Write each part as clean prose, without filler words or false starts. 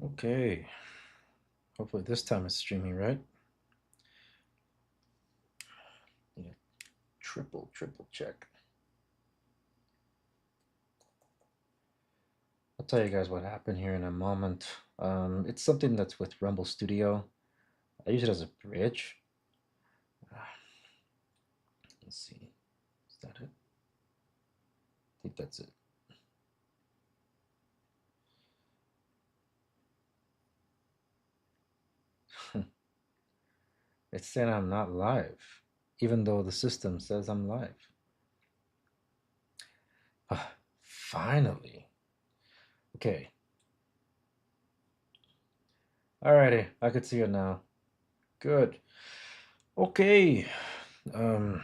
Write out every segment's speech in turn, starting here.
Okay. Hopefully this time it's streaming, right? Yeah. Triple check. I'll tell you guys what happened here in a moment. It's something that's with Rumble Studio. I use it as a bridge. Let's see. Is that it? I think that's it. It's saying I'm not live, even though the system says I'm live. Finally. Okay. Alrighty, I could see it now. Good. Okay. Um,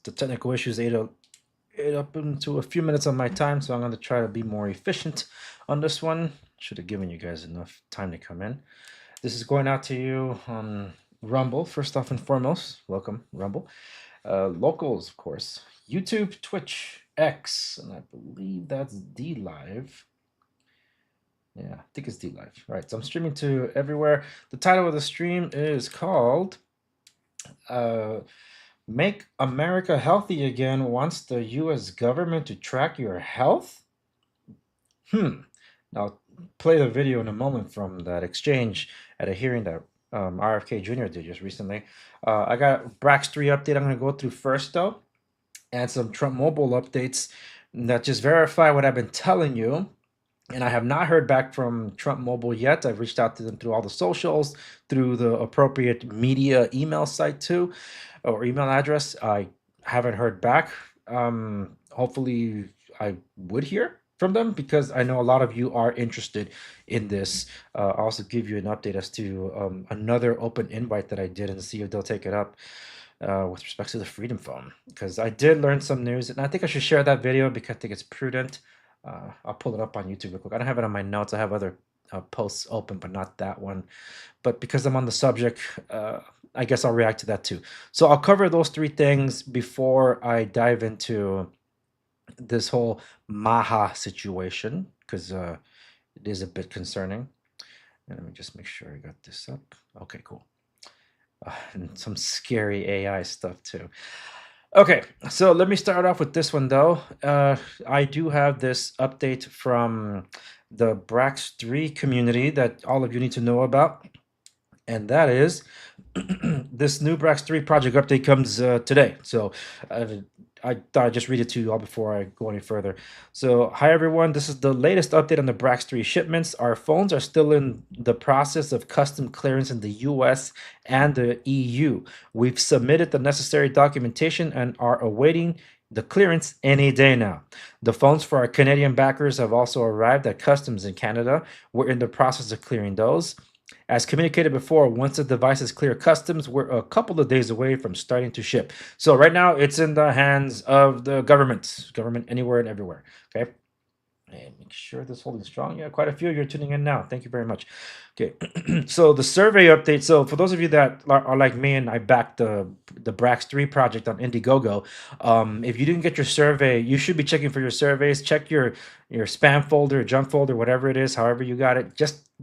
the technical issues ate up into a few minutes of my time, so I'm going to try to be more efficient on this one. Should have given you guys enough time to come in. This is going out to you on Rumble, first off and foremost. Welcome, Rumble. Locals, of course. YouTube, Twitch, X, and I believe that's D Live. Yeah, I think it's D Live. Right, so I'm streaming to everywhere. The title of the stream is called Make America Healthy Again Wants the US government to track your health? I'll play the video in a moment from that exchange at a hearing that RFK Jr. did just recently. I got Brax3 update I'm going to go through first, though, and some Trump mobile updates that just verify what I've been telling you. And I have not heard back from Trump Mobile yet. I've reached out to them through all the socials, through the appropriate media email site too, or email address. I haven't heard back. Hopefully, I would hear from them because I know a lot of you are interested in this. I'll also give you an update as to another open invite that I did and see if they'll take it up. With respect to the Freedom Phone, because I did learn some news, and I think I should share that video because I think it's prudent. I'll pull it up on YouTube real quick. I don't have it on my notes. I have other posts open, but not that one. But because I'm on the subject, I guess I'll react to that too. So I'll cover those three things before I dive into this whole MAHA situation, because it is a bit concerning. And let me just make sure I got this up. Okay, cool. And some scary AI stuff too. Okay, so let me start off with this one though. I do have this update from the Brax3 community that all of you need to know about, and that is this new Brax3 project update comes today. So I thought I'd just read it to you all before I go any further. So, hi everyone, this is the latest update on the Brax3 shipments. Our phones are still in the process of custom clearance in the US and the EU. We've submitted the necessary documentation and are awaiting the clearance any day now. The phones for our Canadian backers have also arrived at customs in Canada. We're in the process of clearing those. As communicated before, once the devices clear customs, we're a couple of days away from starting to ship. So right now, it's in the hands of the government anywhere and everywhere. Okay. And make sure this holding strong. Yeah, quite a few of you are tuning in now. Thank you very much. Okay, so the survey update. So for those of you that are like me and I backed the Brax3 project on Indiegogo, if you didn't get your survey, you should be checking for your surveys. Check your spam folder, junk folder, whatever it is, however you got it.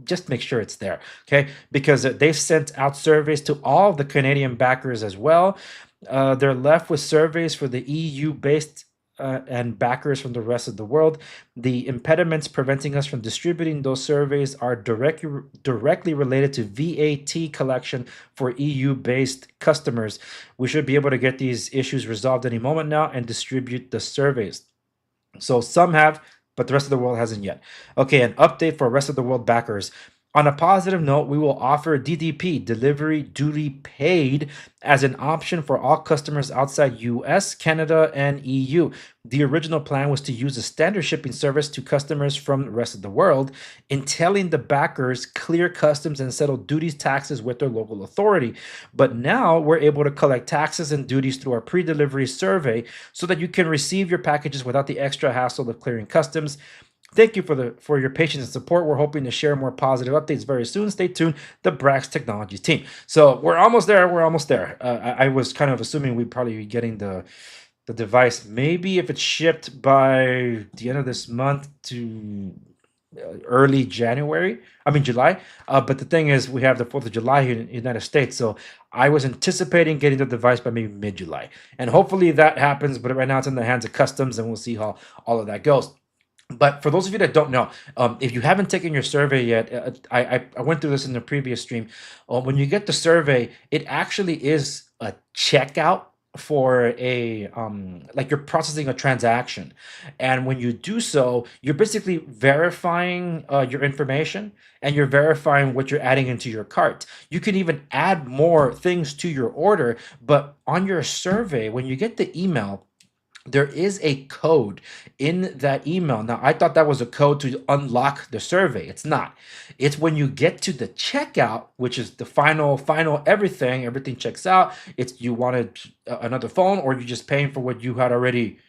Just make sure it's there, okay? Because they've sent out surveys to all the Canadian backers as well. They're left with surveys for the EU-based and backers from the rest of the world. The impediments preventing us from distributing those surveys are directly related to VAT collection for EU-based customers. We should be able to get these issues resolved any moment now and distribute the surveys. So some have, but the rest of the world hasn't yet. Okay, an update for rest of the world backers. On a positive note, we will offer DDP, delivery duty paid, as an option for all customers outside US, Canada, and EU. The original plan was to use a standard shipping service to customers from the rest of the world, entailing the backers clear customs and settle duties, taxes with their local authority. But now we're able to collect taxes and duties through our pre-delivery survey so that you can receive your packages without the extra hassle of clearing customs. Thank you for your patience and support. We're hoping to share more positive updates very soon. Stay tuned, the Brax Technologies team. So we're almost there. We're almost there. I was kind of assuming we'd probably be getting the device maybe if it's shipped by the end of this month to early January. I mean July. But the thing is, we have the 4th of July here in the United States, so I was anticipating getting the device by maybe mid-July, and hopefully that happens. But right now it's in the hands of customs, and we'll see how all of that goes. But for those of you that don't know, if you haven't taken your survey yet, I went through this in the previous stream. When you get the survey, it actually is a checkout for a like you're processing a transaction, and when you do so, you're basically verifying your information, and you're verifying what you're adding into your cart. You can even add more things to your order, but on your survey, when you get the email, there is a code in that email. Now, I thought that was a code to unlock the survey. It's not. It's when you get to the checkout, which is the final everything checks out. It's you wanted another phone, or you're just paying for what you had already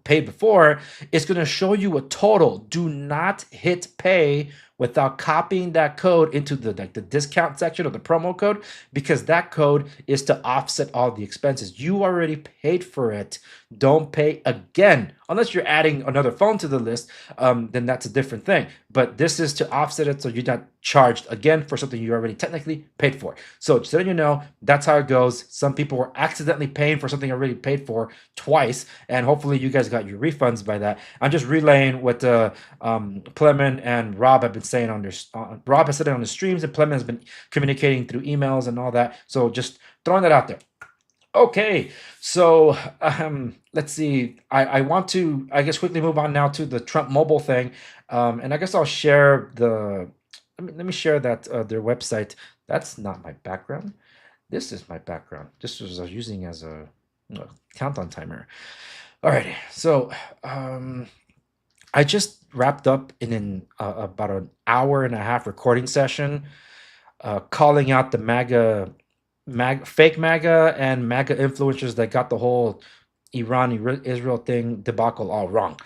paid before. It's going to show you a total. Do not hit pay without copying that code into the discount section or the promo code, because that code is to offset all the expenses. You already paid for it. Don't pay again unless you're adding another phone to the list. Then that's a different thing. But this is to offset it, so you're not charged again for something you already technically paid for. So just letting you know, that's how it goes. Some people were accidentally paying for something already paid for twice, and hopefully you guys got your refunds by that. I'm just relaying what Plemon and Rob have been saying on their Rob has said it on the streams, and Plemon has been communicating through emails and all that. So just throwing that out there. Okay, so let's see. I want to, I guess, quickly move on now to the Trump Mobile thing, and I guess I'll share the. Let me share that their website. That's not my background. This is my background. This was I was using as a countdown timer. Alrighty, so I just wrapped up in about an hour and a half recording session, calling out the fake MAGA and MAGA influencers that got the whole Iran-Israel thing debacle all wrong,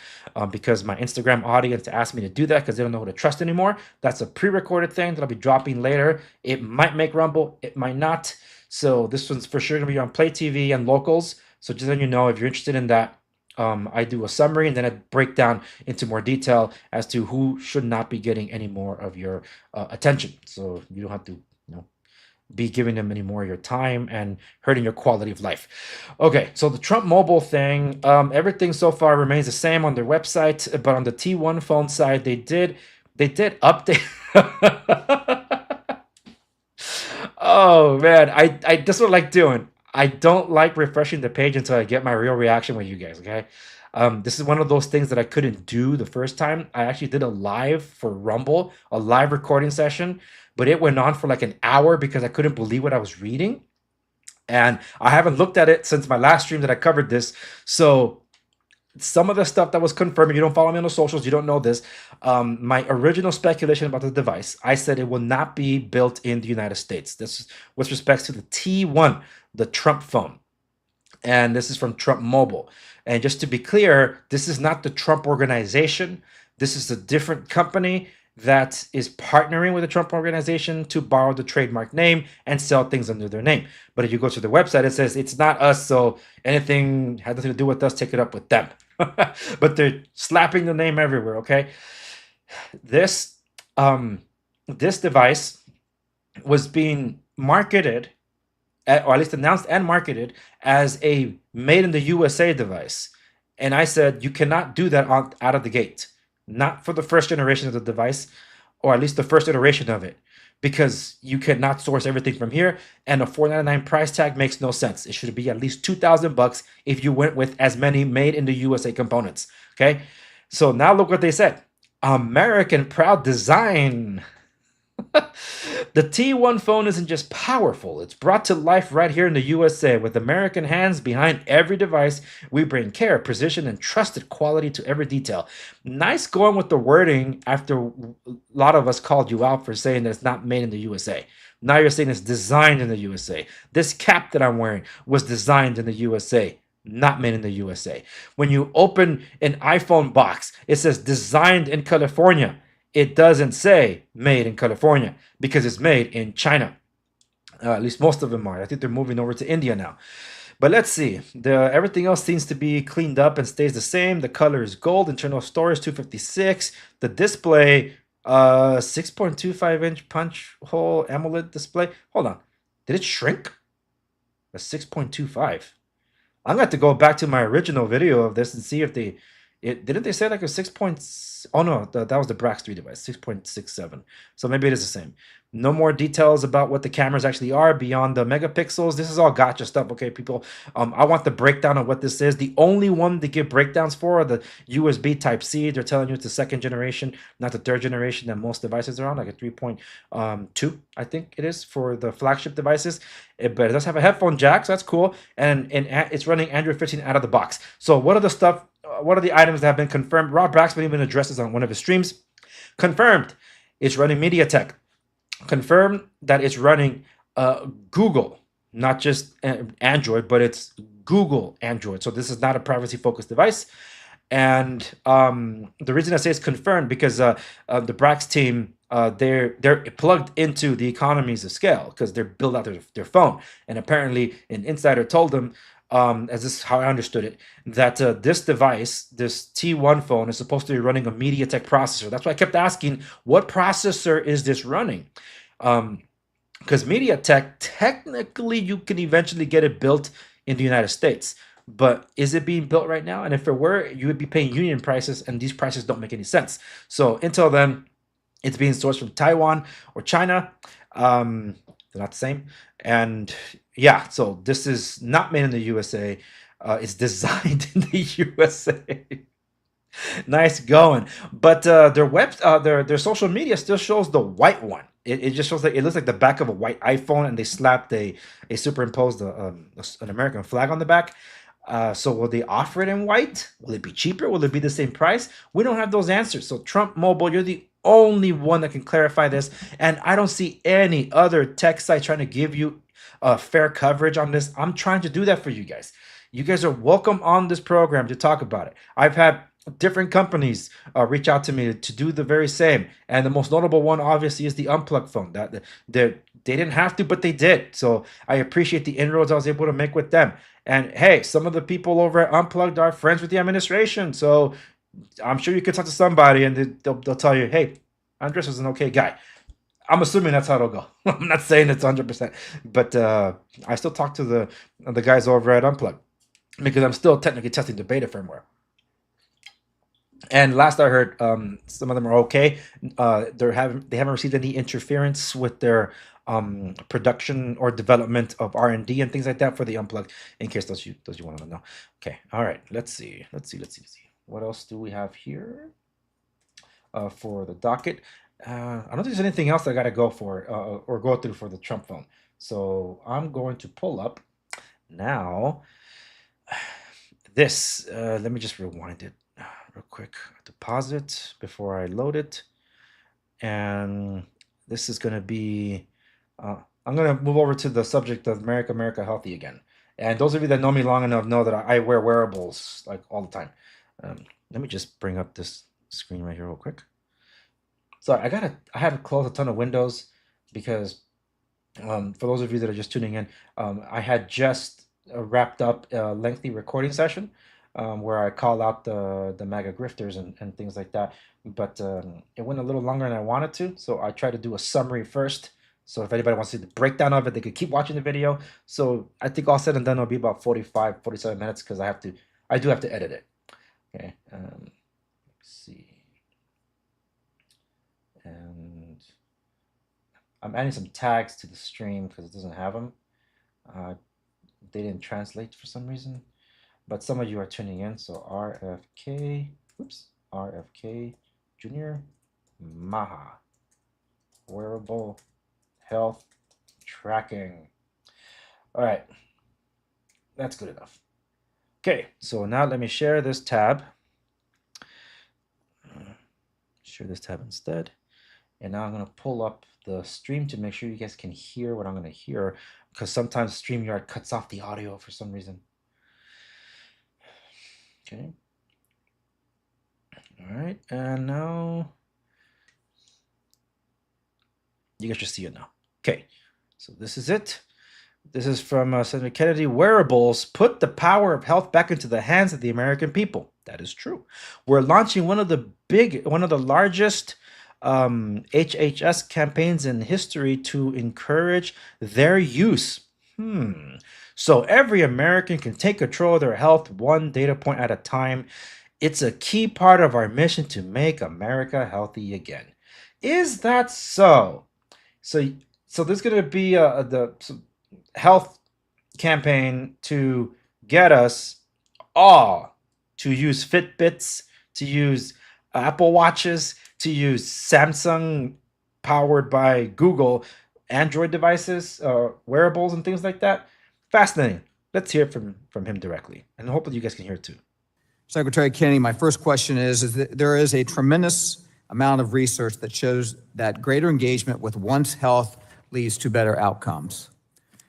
because my Instagram audience asked me to do that because they don't know who to trust anymore. That's a pre-recorded thing that I'll be dropping later. It might make Rumble, it might not. So this one's for sure going to be on Play TV and locals. So just letting you know, if you're interested in that, I do a summary, and then I break down into more detail as to who should not be getting any more of your attention. So you don't have to be giving them any more of your time and hurting your quality of life. Okay, so the Trump Mobile thing, everything so far remains the same on their website, but on the T1 phone side, they did update. Oh man, I this is what I like doing. I don't like refreshing the page until I get my real reaction with you guys. Okay, this is one of those things that I couldn't do the first time. I actually did a live for Rumble, a live recording session, but it went on for like an hour because I couldn't believe what I was reading, and I haven't looked at it since my last stream that I covered this. So some of the stuff that was confirmed, you don't follow me on the socials, you don't know this. My original speculation about the device, I said it will not be built in the United States. This is with respects to the T1, the Trump phone. And this is from Trump Mobile. And just to be clear, this is not the Trump organization. This is a different company that is partnering with the Trump organization to borrow the trademark name and sell things under their name. But if you go to the website, it says it's not us, so anything has nothing to do with us, take it up with them. But they're slapping the name everywhere, okay? This device was being marketed, or at least announced and marketed, as a made in the USA device. And I said, you cannot do that out of the gate. Not for the first generation of the device, or at least the first iteration of it, because you cannot source everything from here, and a $499 price tag makes no sense. It should be at least $2,000 if you went with as many made in the USA components. Okay, so now look what they said: American proud design. The T1 phone isn't just powerful, it's brought to life right here in the USA. With American hands behind every device, we bring care, precision, and trusted quality to every detail. Nice going with the wording after a lot of us called you out for saying that it's not made in the USA. Now you're saying it's designed in the USA. This cap that I'm wearing was designed in the USA, not made in the USA. When you open an iPhone box, it says designed in California. It doesn't say made in California because it's made in China. At least most of them are. I think they're moving over to India now. But let's see. Everything else seems to be cleaned up and stays the same. The color is gold. Internal storage 256. The display 6.25-inch punch hole AMOLED display. Hold on. Did it shrink? A 6.25. I'm going to go back to my original video of this and see if didn't they say like a 6 point, oh no, that was the Brax3 device, 6.67. So maybe it is the same. No more details about what the cameras actually are beyond the megapixels. This is all gotcha stuff, okay, people? I want the breakdown of what this is. The only one to give breakdowns for are the USB Type-C. They're telling you it's the second generation, not the third generation that most devices are on, like a 3.2, I think it is for the flagship devices. But it does have a headphone jack, so that's cool. And it's running Android 15 out of the box. So what are the stuff? What are the items that have been confirmed? Rob Braxton even addresses on one of his streams. Confirmed, it's running MediaTek. Confirmed that it's running Google, not just Android, but it's Google Android. So this is not a privacy-focused device. And the reason I say it's confirmed because the Brax team, they're plugged into the economies of scale because they're built out their phone. And apparently an insider told them, as this is how I understood it, that this device, this T1 phone, is supposed to be running a MediaTek processor. That's why I kept asking, what processor is this running? Because MediaTek, technically, you can eventually get it built in the United States. But is it being built right now? And if it were, you would be paying union prices, and these prices don't make any sense. So until then, it's being sourced from Taiwan or China. They're not the same. And yeah, so this is not made in the USA. It's designed in the USA. Nice going. But their social media still shows the white one. It just shows like it looks like the back of a white iPhone, and they slapped a superimposed an American flag on the back. So will they offer it in white? Will it be cheaper? Will it be the same price? We don't have those answers. So Trump Mobile, you're the only one that can clarify this, and I don't see any other tech site trying to give you fair coverage on this. I'm trying to do that for you guys. You guys are welcome on this program to talk about it. I've had different companies reach out to me to do the very same, and the most notable one obviously is the Unplugged phone. That they didn't have to, but they did. So I appreciate the inroads I was able to make with them. And hey, some of the people over at Unplugged are friends with the administration, so I'm sure you could talk to somebody and they'll tell you, hey, Andres is an okay guy. I'm assuming that's how it'll go. I'm not saying it's 100%, but I still talk to the guys over at Unplugged because I'm still technically testing the beta firmware. And last I heard, some of them are okay. They haven't received any interference with their production or development of R&D and things like that for the Unplugged. In case those you want to know. Okay, all right. Let's see. What else do we have here for the docket? I don't think there's anything else I got to go for or go through for the Trump phone. So I'm going to pull up now this. Let me just rewind it real quick. Deposit before I load it. And this is going to be, I'm going to move over to the subject of America Healthy again. And those of you that know me long enough know that I wear wearables like all the time. Let me just bring up this screen right here real quick. Sorry, I had to close a ton of windows because for those of you that are just tuning in, I had just wrapped up a lengthy recording session where I call out the MAGA grifters and things like that. But it went a little longer than I wanted to, so I tried to do a summary first. So if anybody wants to see the breakdown of it, they could keep watching the video. So I think all said and done, it'll be about 45, 47 minutes because I do have to edit it. Okay, let's see. And I'm adding some tags to the stream because it doesn't have them. They didn't translate for some reason. But some of you are tuning in, so RFK Junior MAHA, wearable health tracking. All right, that's good enough. Okay, so now let me share this tab. Share this tab instead. And now I'm going to pull up the stream to make sure you guys can hear what I'm going to hear, because sometimes StreamYard cuts off the audio for some reason. Okay. All right, and now you guys should see it now. Okay, so this is it. This is from Senator Kennedy. Wearables put the power of health back into the hands of the American people. That is true. We're launching one of the largest HHS campaigns in history to encourage their use. So every American can take control of their health one data point at a time. It's a key part of our mission to make America healthy again. Is that so? So, so there's going to be the health campaign to get us all to use Fitbits, to use Apple Watches, to use Samsung powered by Google Android devices, wearables, and things like that. Fascinating. Let's hear it from him directly, and hopefully you guys can hear it too. Secretary Kennedy, my first question is that there is a tremendous amount of research that shows that greater engagement with one's health leads to better outcomes.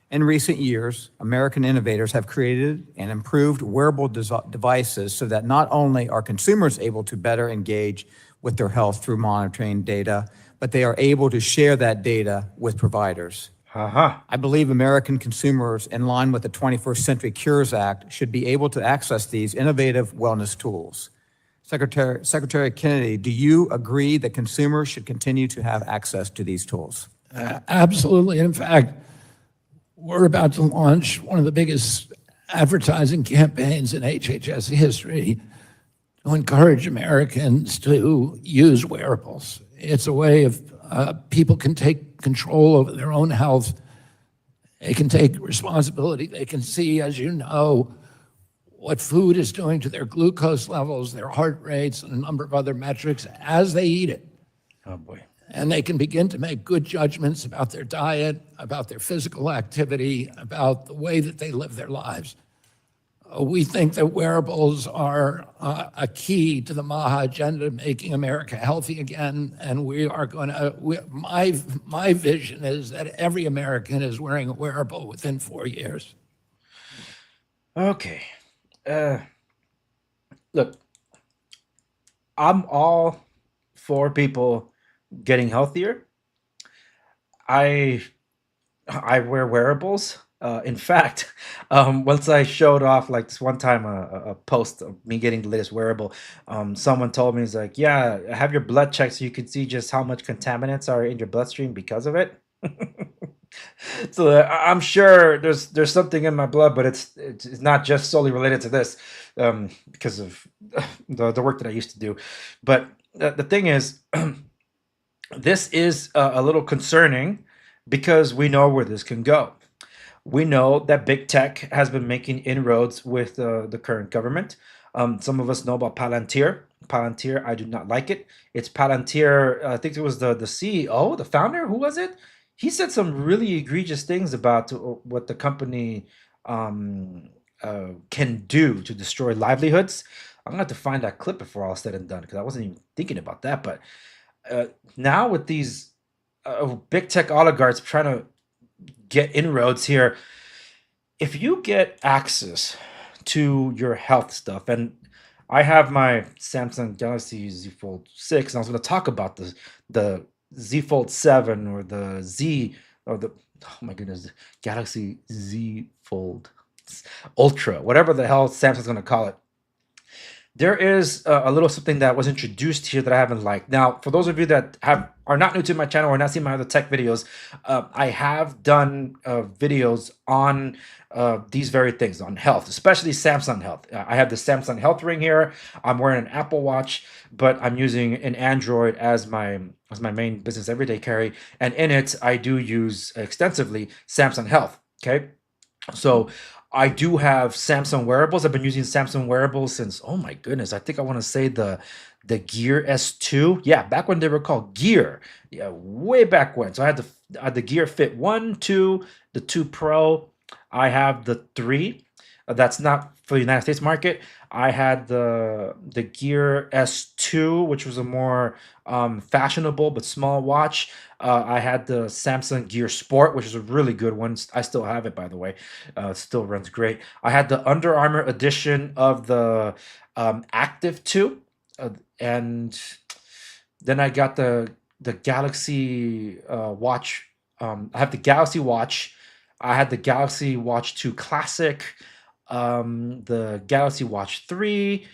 In recent years, American innovators have created and improved wearable devices so that not only are consumers able to better engage with their health through monitoring data, but they are able to share that data with providers. I believe American consumers, in line with the 21st Century Cures Act, should be able to access these innovative wellness tools. Secretary Kennedy, do you agree that consumers should continue to have access to these tools? Absolutely. In fact, we're about to launch one of the biggest advertising campaigns in HHS history to encourage Americans to use wearables. It's a way of people can take control over their own health. They can take responsibility. They can see, as you know, what food is doing to their glucose levels, their heart rates, and a number of other metrics as they eat it. Oh boy. And they can begin to make good judgments about their diet, about their physical activity, about the way that they live their lives. We think that wearables are a key to the MAHA agenda, making America healthy again. And we are going to, my vision is that every American is wearing a wearable within 4 years. Okay. Look, I'm all for people getting healthier. I wear wearables. In fact, once I showed off like this one time a post of me getting the latest wearable, someone told me, it's like, yeah, have your blood checked so you can see just how much contaminants are in your bloodstream because of it. So I'm sure there's something in my blood, but it's not just solely related to this, because of the work that I used to do. But the thing is, this is a little concerning because we know where this can go. We know that big tech has been making inroads with the current government. Some of us know about Palantir. Palantir, I do not like it. It's Palantir. I think it was the CEO, the founder. Who was it? He said some really egregious things about what the company can do to destroy livelihoods. I'm gonna have to find that clip before all said and done because I wasn't even thinking about that. But now with these big tech oligarchs trying to get inroads here, if you get access to your health stuff, and I have my Samsung Galaxy Z Fold 6, and I was going to talk about the Z Fold 7 or the Z or the, oh my goodness, Galaxy Z Fold Ultra, whatever the hell Samsung's going to call it. There is a little something that was introduced here that I haven't liked. Now, for those of you that are not new to my channel or not seen my other tech videos, I have done videos on these very things, on health, especially Samsung Health. I have the Samsung Health ring here. I'm wearing an Apple Watch, but I'm using an Android as my main business everyday carry. And in it, I do use extensively Samsung Health. Okay, so I do have Samsung wearables. I've been using Samsung wearables since, oh my goodness, I think I want to say the Gear S2. Yeah, back when they were called Gear. Yeah, way back when. So I had the Gear Fit 1, 2, the 2 Pro. I have the 3. That's not for the United States market. I had the Gear S2, which was a more fashionable but small watch. I had the Samsung Gear Sport, which is a really good one. I still have it, by the way. It still runs great. I had the Under Armour edition of the Active 2, and then I got the Galaxy watch. I have the Galaxy Watch. I had the Galaxy Watch 2 Classic, the Galaxy Watch 3.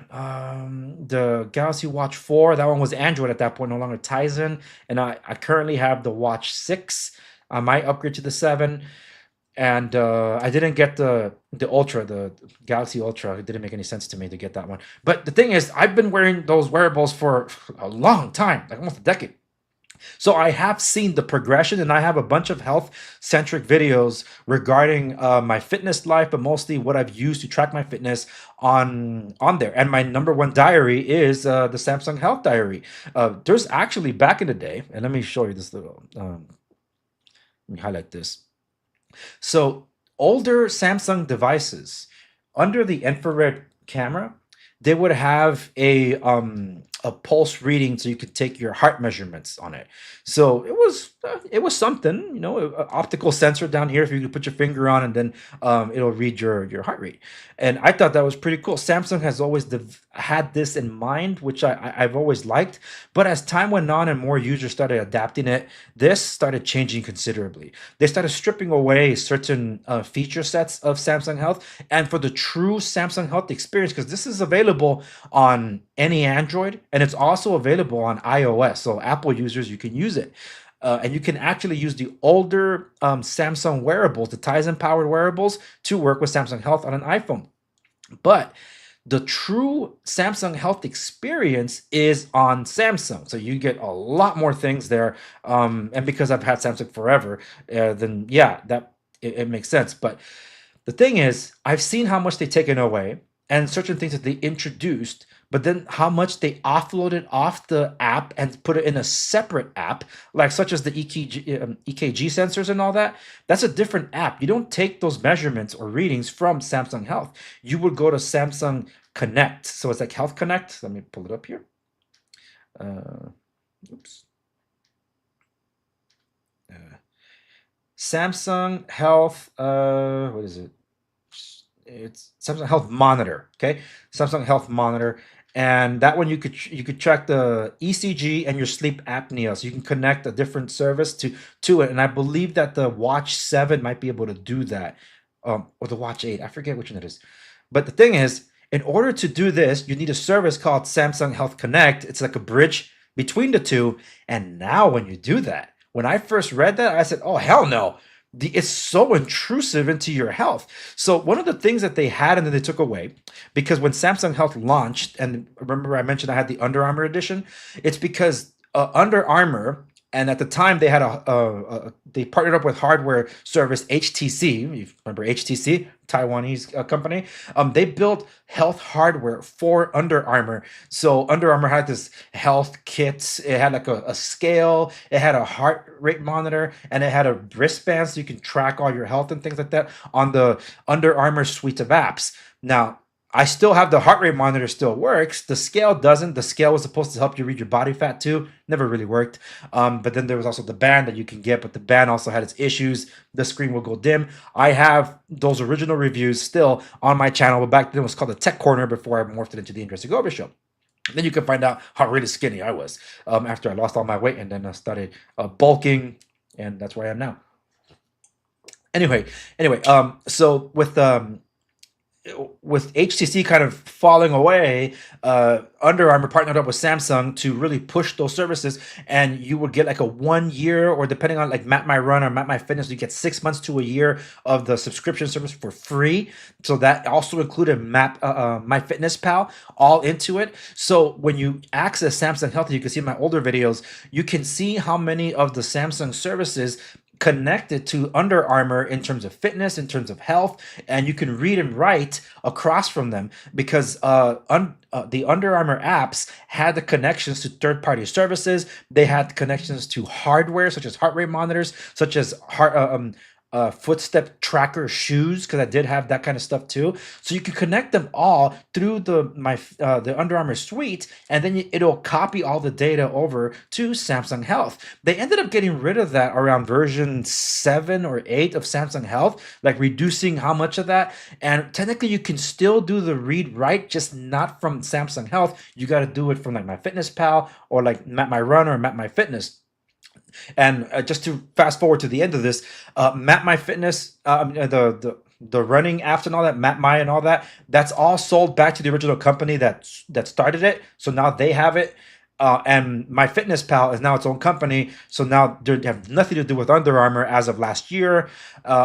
The Galaxy Watch 4, that one was Android at that point, no longer Tizen. And I currently have the Watch 6. I might upgrade to the 7. And I didn't get the Ultra, the Galaxy Ultra. It didn't make any sense to me to get that one. But the thing is, I've been wearing those wearables for a long time, like almost a decade. So I have seen the progression, and I have a bunch of health-centric videos regarding my fitness life, but mostly what I've used to track my fitness on there. And my number one diary is the Samsung Health Diary. There's actually back in the day, and let me show you this little. Let me highlight this. So older Samsung devices, under the infrared camera, they would have a pulse reading, so you could take your heart measurements on it. So it was something, you know, a optical sensor down here. If you could put your finger on, and then it'll read your heart rate. And I thought that was pretty cool. Samsung has always had this in mind, which I've always liked. But as time went on and more users started adapting it, this started changing considerably. They started stripping away certain feature sets of Samsung Health. And for the true Samsung Health experience, because this is available on any Android, and it's also available on iOS. So Apple users, you can use it. And you can actually use the older Samsung wearables, the Tizen powered wearables, to work with Samsung Health on an iPhone. But the true Samsung Health experience is on Samsung. So you get a lot more things there. And because I've had Samsung forever, then yeah, it makes sense. But the thing is, I've seen how much they've taken away and certain things that they introduced, but then how much they offloaded off the app and put it in a separate app, like such as the EKG sensors and all that. That's a different app. You don't take those measurements or readings from Samsung Health. You would go to Samsung Connect. So it's like Health Connect. Let me pull it up here. Oops. Samsung Health, what is it? It's Samsung Health Monitor. Okay, Samsung Health Monitor, and that one you could track the ECG and your sleep apnea. So you can connect a different service to it. And I believe that the Watch 7 might be able to do that, or the Watch 8. I forget which one it is. But the thing is, in order to do this, you need a service called Samsung Health Connect. It's like a bridge between the two. And now when you do that, when I first read that, I said, "Oh hell no." It's so intrusive into your health. So one of the things that they had and then they took away, because when Samsung Health launched, and remember I mentioned I had the Under Armour edition, it's because Under Armour, and at the time they had they partnered up with hardware service HTC. You remember HTC, Taiwanese company. They built health hardware for Under Armour. So Under Armour had this health kit. It had like a scale. It had a heart rate monitor, and it had a wristband so you can track all your health and things like that on the Under Armour suite of apps. Now, I still have the heart rate monitor, still works. The scale doesn't. The scale was supposed to help you read your body fat too. Never really worked. But then there was also the band that you can get, but the band also had its issues. The screen will go dim. I have those original reviews still on my channel, but back then it was called the Tech Corner before I morphed it into the Android Segovia show. Then you can find out how really skinny I was after I lost all my weight, and then I started bulking, and that's where I am now. Anyway, so with HTC kind of falling away, Under Armour partnered up with Samsung to really push those services, and you would get like a 1 year, or depending on like Map My Run or Map My Fitness, you get 6 months to a year of the subscription service for free. So that also included My Fitness Pal all into it. So when you access Samsung Health, you can see in my older videos, you can see how many of the Samsung services connected to Under Armour in terms of fitness, in terms of health, and you can read and write across from them, because the Under Armour apps had the connections to third-party services. They had connections to hardware such as heart rate monitors, such as footstep tracker shoes, because I did have that kind of stuff too. So you can connect them all through the Under Armour suite, and then it'll copy all the data over to Samsung Health. They ended up getting rid of that around version 7 or 8 of Samsung Health, like reducing how much of that. And technically you can still do the read write, just not from Samsung Health. You got to do it from like My Fitness Pal or like Map My Run or Map My Fitness. And just to fast forward to the end of this, Map My Fitness, the running apps and all that, MAHA and all that, that's all sold back to the original company that started it. So now they have it. And MyFitnessPal is now its own company, so now they have nothing to do with Under Armour as of last year.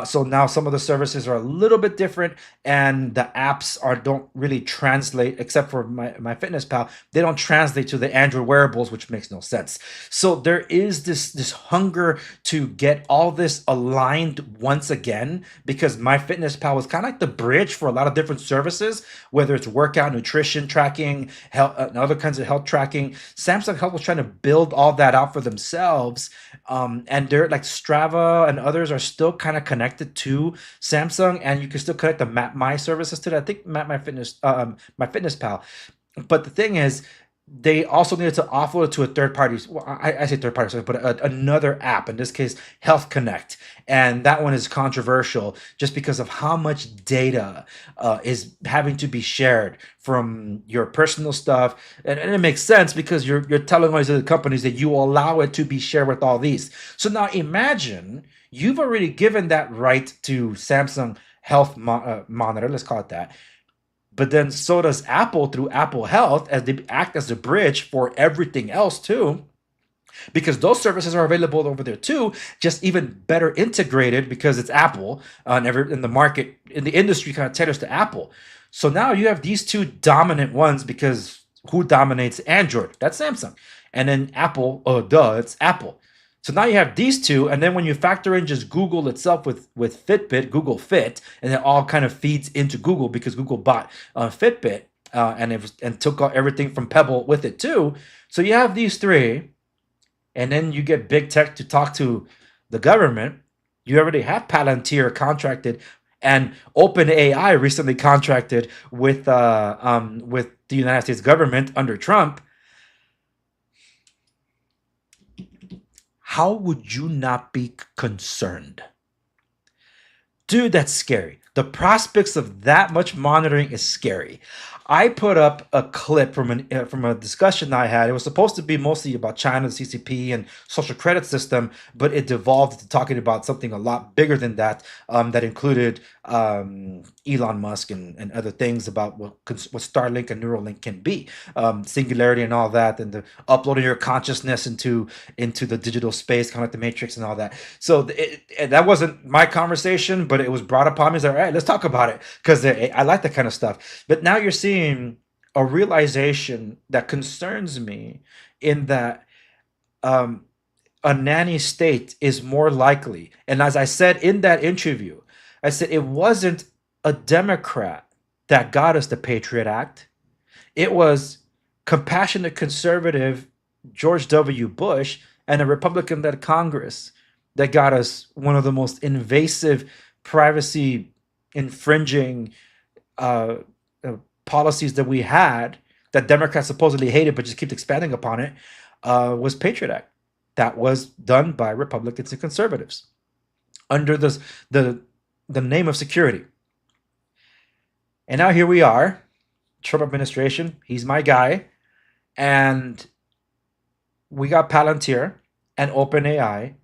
So now some of the services are a little bit different, and the apps don't really translate, except for MyFitnessPal. They don't translate to the Android wearables, which makes no sense. So there is this hunger to get all this aligned once again, because MyFitnessPal was kind of like the bridge for a lot of different services, whether it's workout, nutrition tracking, health, and other kinds of health tracking. Samsung Health was trying to build all that out for themselves, and they're like Strava and others are still kind of connected to Samsung, and you can still connect the My services to that. I think MyFitnessPal. But the thing is, they also needed to offload it to a third party. Well, I say third party, but another app, in this case, Health Connect. And that one is controversial just because of how much data is having to be shared from your personal stuff. And it makes sense because you're telling all these other companies that you allow it to be shared with all these. So now imagine you've already given that right to Samsung Health Monitor, let's call it that. But then so does Apple through Apple Health, as they act as a bridge for everything else too, because those services are available over there too, just even better integrated because it's Apple, and in the market, in the industry kind of caters to Apple. So now you have these two dominant ones, because who dominates Android? That's Samsung. And then Apple, oh duh, it's Apple. So now you have these two, and then when you factor in just Google itself with Fitbit, Google Fit, and it all kind of feeds into Google because Google bought Fitbit, and took everything from Pebble with it too. So you have these three, and then you get big tech to talk to the government. You already have Palantir contracted, and OpenAI recently contracted with the United States government under Trump. How would you not be concerned? Dude, that's scary. The prospects of that much monitoring is scary. I put up a clip from a discussion I had. It was supposed to be mostly about China, the CCP, and social credit system, but it devolved to talking about something a lot bigger than that, that included Elon Musk and other things about what Starlink and Neuralink can be, singularity and all that, and the uploading your consciousness into the digital space, kind of like the Matrix and all that. So that wasn't my conversation, but it was brought upon me. It's like, all right, let's talk about it, because I like that kind of stuff. But now you're seeing a realization that concerns me, in that a nanny state is more likely. And as I said in that interview, I said it wasn't a Democrat that got us the Patriot Act. It was compassionate conservative George W. Bush and a Republican-led Congress that got us one of the most invasive, privacy infringing policies that we had, that Democrats supposedly hated but just kept expanding upon it, was Patriot Act. That was done by Republicans and conservatives under the name of security. And now here we are, Trump administration, he's my guy, and we got Palantir and OpenAI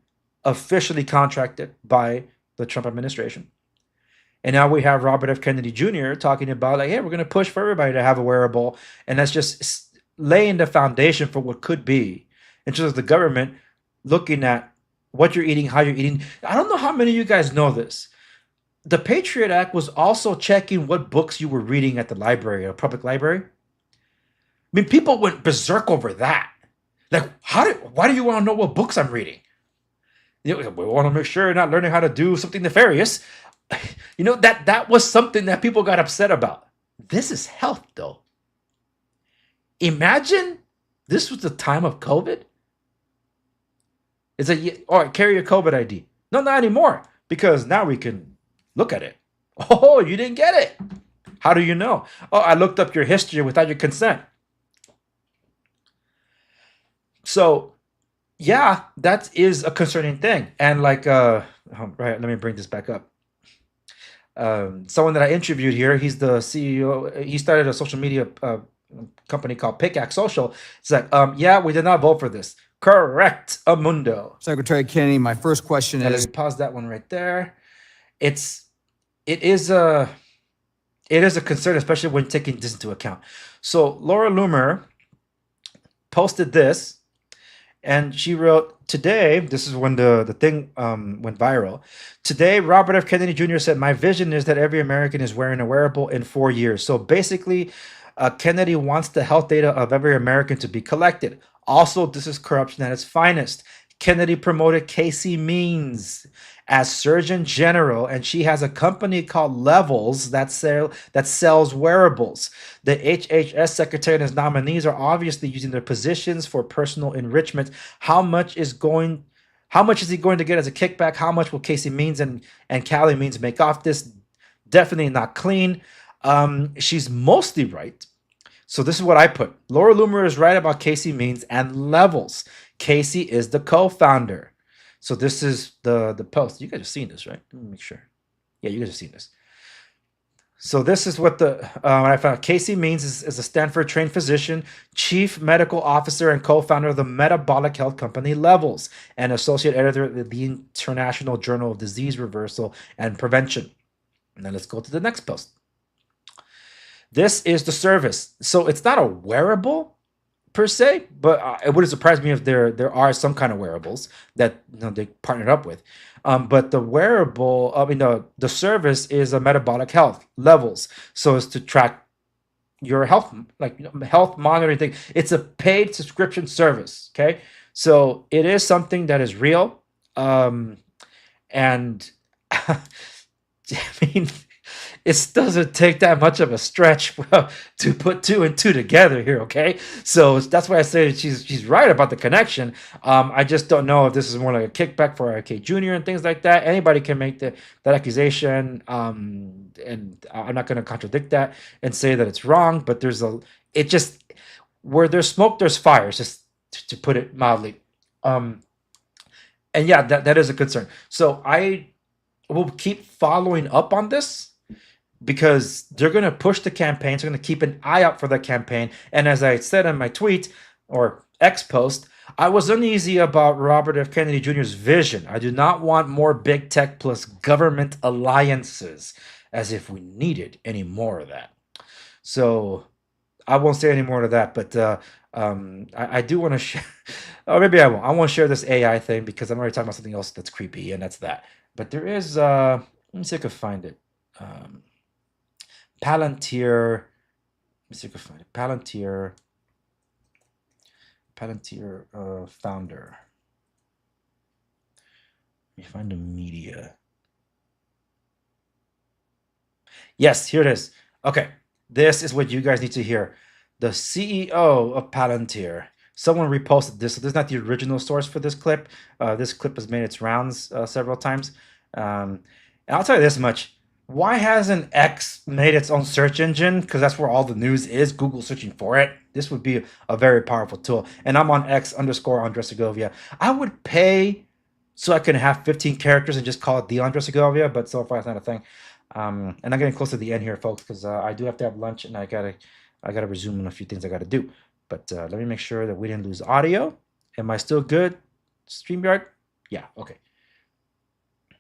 officially contracted by the Trump administration. And now we have Robert F. Kennedy Jr. talking about, like, hey, we're going to push for everybody to have a wearable. And that's just laying the foundation for what could be, in terms of the government looking at what you're eating, how you're eating. I don't know how many of you guys know this. The Patriot Act was also checking what books you were reading at the library, a public library. I mean, people went berserk over that. Like, why do you want to know what books I'm reading? We want to make sure you're not learning how to do something nefarious. You know, that was something that people got upset about. This is health, though. Imagine this was the time of COVID. It's like, all right, carry your COVID ID. No, not anymore, because now we can look at it. Oh, you didn't get it. How do you know? Oh, I looked up your history without your consent. So, yeah, that is a concerning thing. And like, right, let me bring this back up. Someone that I interviewed here, he's the CEO. He started a social media company called Pickaxe Social. It's like, yeah, we did not vote for this. Correct, Amundo. Secretary Kennedy, my first question Let is, me pause that one right there. It's it is a concern, especially when taking this into account. So Laura Loomer posted this, and she wrote, today, this is when the thing went viral. Today, Robert F. Kennedy Jr. said, my vision is that every American is wearing a wearable in 4 years. So basically, Kennedy wants the health data of every American to be collected. Also, this is corruption at its finest. Kennedy promoted Casey Means as Surgeon General, and she has a company called Levels that sells wearables. The HHS secretary and his nominees are obviously using their positions for personal enrichment. How much is he going to get as a kickback? How much will Casey Means and Callie Means make off this? Definitely not clean. She's mostly right. So this is what I put. Laura Loomer is right about Casey Means and Levels. Casey is the co-founder. So this is the post. You guys have seen this, right? Let me make sure. Yeah, you guys have seen this. So this is what I found. Casey Means is a Stanford-trained physician, chief medical officer, and co-founder of the metabolic health company Levels, and associate editor of the International Journal of Disease Reversal and Prevention. Now let's go to the next post. This is the service. So it's not a wearable per se, but it wouldn't surprise me if there are some kind of wearables that they partnered up with. But the wearable, the service is a metabolic health Levels. So it's to track your health, like health monitoring thing. It's a paid subscription service. Okay, so it is something that is real, and I mean, it doesn't take that much of a stretch to put two and two together here, okay? So that's why I say she's right about the connection. I just don't know if this is more like a kickback for RK Jr. and things like that. Anybody can make that accusation, and I'm not going to contradict that and say that it's wrong. But where there's smoke, there's fire, just to put it mildly. And yeah, that is a concern. So I will keep following up on this, because they're going to push the campaign. So they're going to keep an eye out for the campaign. And as I said in my tweet or X post, I was uneasy about Robert F. Kennedy Jr.'s vision. I do not want more big tech plus government alliances, as if we needed any more of that. So I won't say any more to that, but I do want to share, or maybe I won't. I won't share this AI thing because I'm already talking about something else that's creepy, and that's that. But there is, let me see if I can find it. Palantir. Let me see if I can find it. Palantir founder. Let me find the media. Yes, here it is. Okay, this is what you guys need to hear. The CEO of Palantir. Someone reposted this, so this is not the original source for this clip. This clip has made its rounds several times. And I'll tell you this much. Why hasn't X made its own search engine? Because that's where all the news is, Google searching for it. This would be a very powerful tool. And I'm on X_Andres Segovia. I would pay so I can have 15 characters and just call it the Andres Segovia, but so far it's not a thing. And I'm getting close to the end here, folks, because I do have to have lunch, and I gotta resume on a few things I gotta do. But let me make sure that we didn't lose audio. Am I still good? StreamYard? Yeah, okay.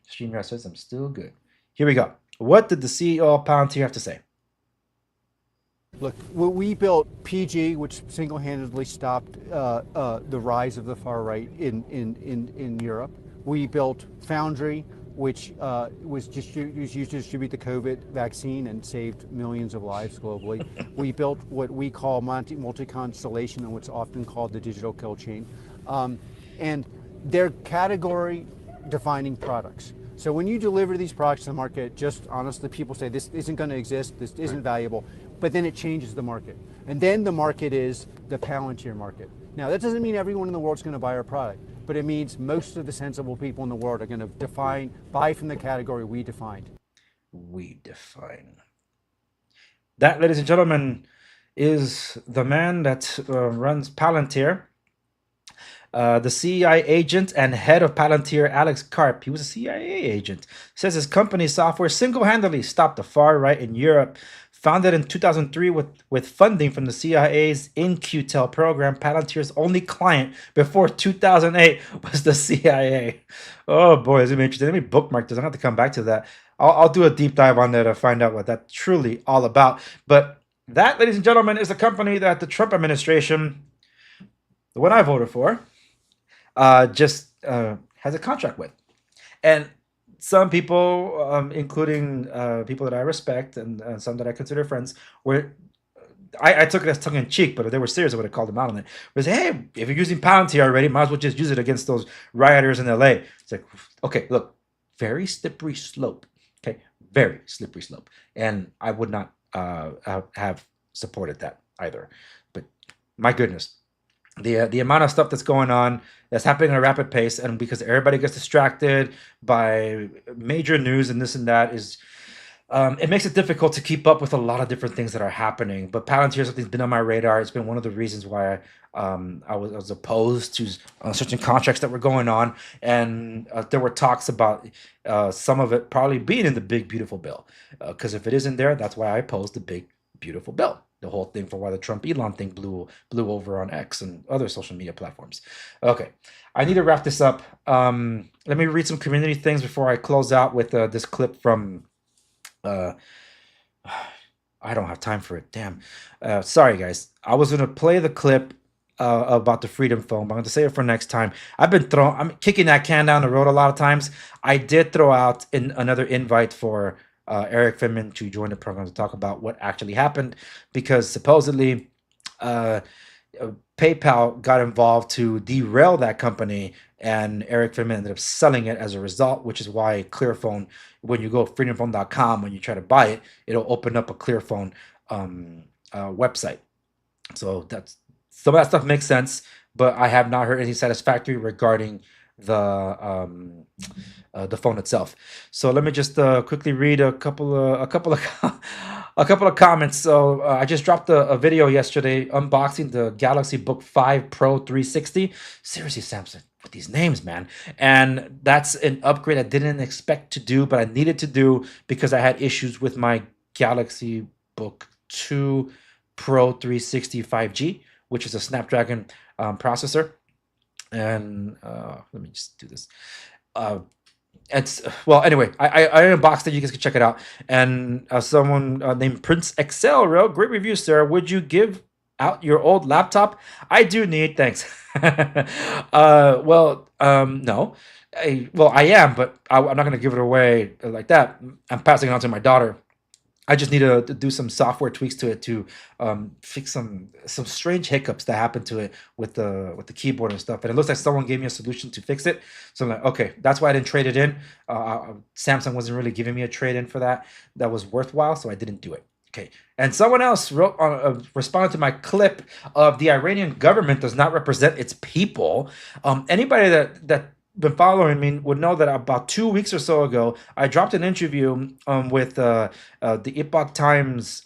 StreamYard says I'm still good. Here we go. What did the CEO of Palantir have to say? Look, we built PG, which single-handedly stopped the rise of the far right in Europe. We built Foundry, which was used to distribute the COVID vaccine and saved millions of lives globally. We built what we call multi-constellation, and what's often called the digital kill chain. And they're category-defining products. So when you deliver these products to the market, just honestly, people say this isn't going to exist, this isn't valuable, but then it changes the market. And then the market is the Palantir market. Now, that doesn't mean everyone in the world is going to buy our product, but it means most of the sensible people in the world are going to buy from the category we defined. We define. That, ladies and gentlemen, is the man that runs Palantir. The CIA agent and head of Palantir, Alex Karp, he was a CIA agent, says his company's software single-handedly stopped the far right in Europe. Founded in 2003 with funding from the CIA's InQtel program, Palantir's only client before 2008 was the CIA. Oh boy, it's going to be interesting. Let me bookmark this. I'm going to have to come back to that. I'll do a deep dive on there to find out what that's truly all about. But that, ladies and gentlemen, is a company that the Trump administration, the one I voted for, just has a contract with. And some people, including people that I respect and some that I consider friends, were I took it as tongue in cheek, but if they were serious, I would have called them out on it. But say, hey, if you're using Palantir already, might as well just use it against those rioters in LA. It's like, okay, look, very slippery slope. Okay, very slippery slope, and I would not have supported that either. But my goodness, the amount of stuff that's going on that's happening at a rapid pace, and because everybody gets distracted by major news and this and that is it makes it difficult to keep up with a lot of different things that are happening. But Palantir, something's been on my radar. It's been one of the reasons why I was opposed to certain contracts that were going on, and there were talks about some of it probably being in the big beautiful bill. Because if it isn't there, that's why I opposed the big beautiful bill. The whole thing for why the Trump Elon thing blew over on X and other social media platforms. Okay, I need to wrap this up. Let me read some community things before I close out with this clip from. I don't have time for it. Damn. Sorry, guys. I was gonna play the clip about the Freedom Phone, but I'm gonna save it for next time. I'm kicking that can down the road a lot of times. I did throw out another invite for Eric Finman to join the program to talk about what actually happened, because supposedly PayPal got involved to derail that company, and Eric Finman ended up selling it as a result, which is why Clearphone, when you go freedomphone.com, when you try to buy it, it'll open up a Clearphone website. So that's some of that stuff makes sense, but I have not heard anything satisfactory regarding the phone itself. So let me just quickly read a couple of a couple of comments. So I just dropped a video yesterday unboxing the Galaxy Book 5 Pro 360. Seriously, Samsung, with these names, man. And that's an upgrade I didn't expect to do, but I needed to do because I had issues with my Galaxy Book 2 Pro 360 5G, which is a Snapdragon processor. And let me just do this. It's well, anyway, I unboxed it. You guys can check it out. And someone named Prince Excel wrote, "Great review, sir. Would you give out your old laptop? I do need, thanks." No. I am, but I'm not going to give it away like that. I'm passing it on to my daughter. I just need to do some software tweaks to it to fix some strange hiccups that happened to it with the keyboard and stuff. And it looks like someone gave me a solution to fix it. So I'm like, okay, that's why I didn't trade it in. Samsung wasn't really giving me a trade in for that was worthwhile, so I didn't do it. Okay, and someone else wrote responded to my clip of the Iranian government does not represent its people. Anybody that been following me would know that about 2 weeks or so ago, I dropped an interview with the Epoch Times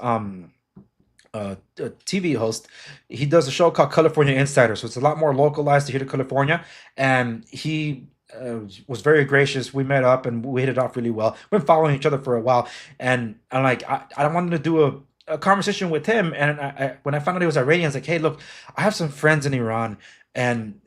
TV host. He does a show called California Insider, so it's a lot more localized to here to California. And he was very gracious. We met up and we hit it off really well. We've been following each other for a while, and I'm like, I wanted to do a conversation with him. And when I found out he was Iranian, I was like, hey, look, I have some friends in Iran, and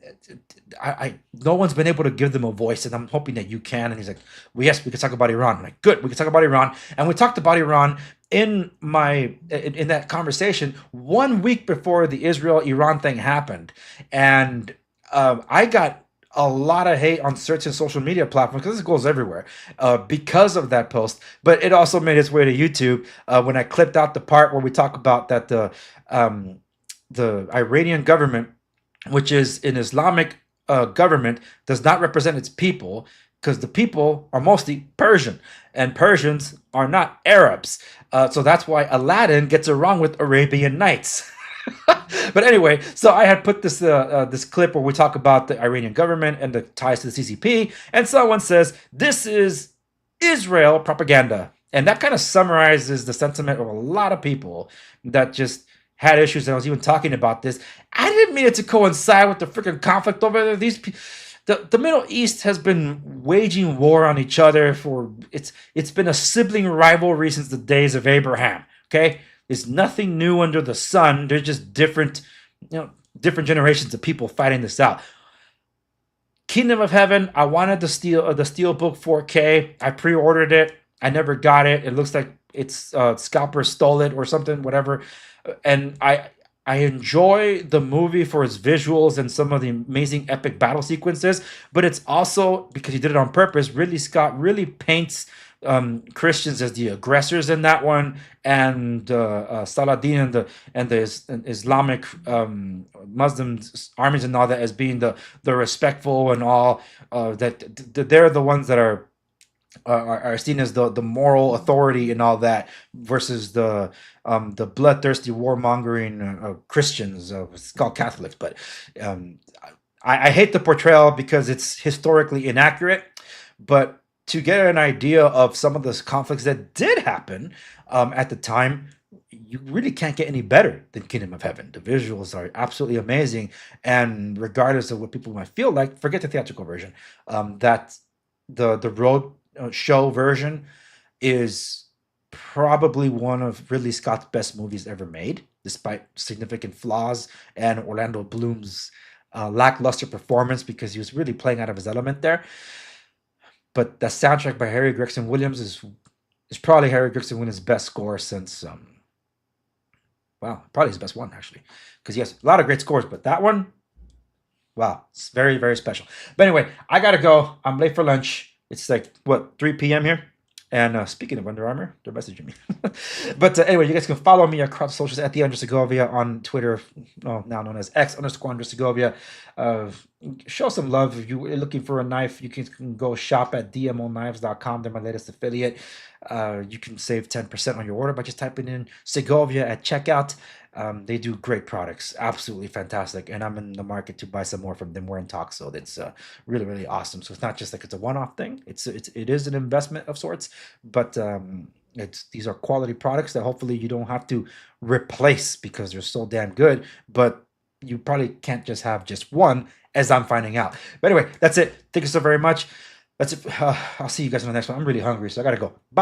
I no one's been able to give them a voice, and I'm hoping that you can. And he's like, well, yes, we can talk about Iran. I'm like, good, we can talk about Iran. And we talked about Iran in that conversation 1 week before the Israel-Iran thing happened. And I got a lot of hate on certain social media platforms, because this goes everywhere, because of that post. But it also made its way to YouTube when I clipped out the part where we talk about that the Iranian government, which is an Islamic government, does not represent its people, because the people are mostly Persian, and Persians are not Arabs. So that's why Aladdin gets it wrong with Arabian Nights. But anyway, so I had put this this clip where we talk about the Iranian government and the ties to the CCP, and someone says this is Israel propaganda, and that kind of summarizes the sentiment of a lot of people that just had issues. And I was even talking about this. I didn't mean it to coincide with the freaking conflict over there. The Middle East has been waging war on each other for it's been a sibling rivalry since the days of Abraham. Okay. There's nothing new under the sun. They're just different generations of people fighting this out. Kingdom of Heaven, I wanted the Steelbook 4K. I pre-ordered it. I never got it. It looks like it's scalper stole it or something, whatever. And I enjoy the movie for its visuals and some of the amazing epic battle sequences, but it's also because he did it on purpose. Ridley Scott really paints Christians as the aggressors in that one, and Saladin and the Islamic Muslim armies and all that as being the respectful and all. They're the ones that are seen as the moral authority and all that versus the bloodthirsty warmongering Christians. It's called Catholics, but um, I hate the portrayal because it's historically inaccurate. But to get an idea of some of the conflicts that did happen at the time, you really can't get any better than Kingdom of Heaven. The visuals are absolutely amazing, and regardless of what people might feel like, forget the theatrical version. That the road show version is probably one of Ridley Scott's best movies ever made, despite significant flaws and Orlando Bloom's lackluster performance because he was really playing out of his element there. But the soundtrack by Harry Gregson Williams is probably Harry Gregson Williams' best score since wow, probably his best one actually, because he has a lot of great scores, but that one, wow, it's very, very special. But anyway, I gotta go. I'm late for lunch. It's like what, 3 p.m. here. And speaking of Under Armour, they're messaging me. But anyway, you guys can follow me across socials at the Segovia on Twitter, now known as X_Segovia. Show some love. If you're looking for a knife, you can go shop at dmoknives.com. They're my latest affiliate. You can save 10% on your order by just typing in Segovia at checkout. They do great products, absolutely fantastic, and I'm in the market to buy some more from them. We're in talks, so it's really, really awesome. So it's not just like it's a one-off thing. It is an investment of sorts, but these are quality products that hopefully you don't have to replace because they're so damn good. But you probably can't just have just one, as I'm finding out. But anyway, that's it. Thank you so very much. That's it. I'll see you guys in the next one. I'm really hungry, so I gotta go. Bye.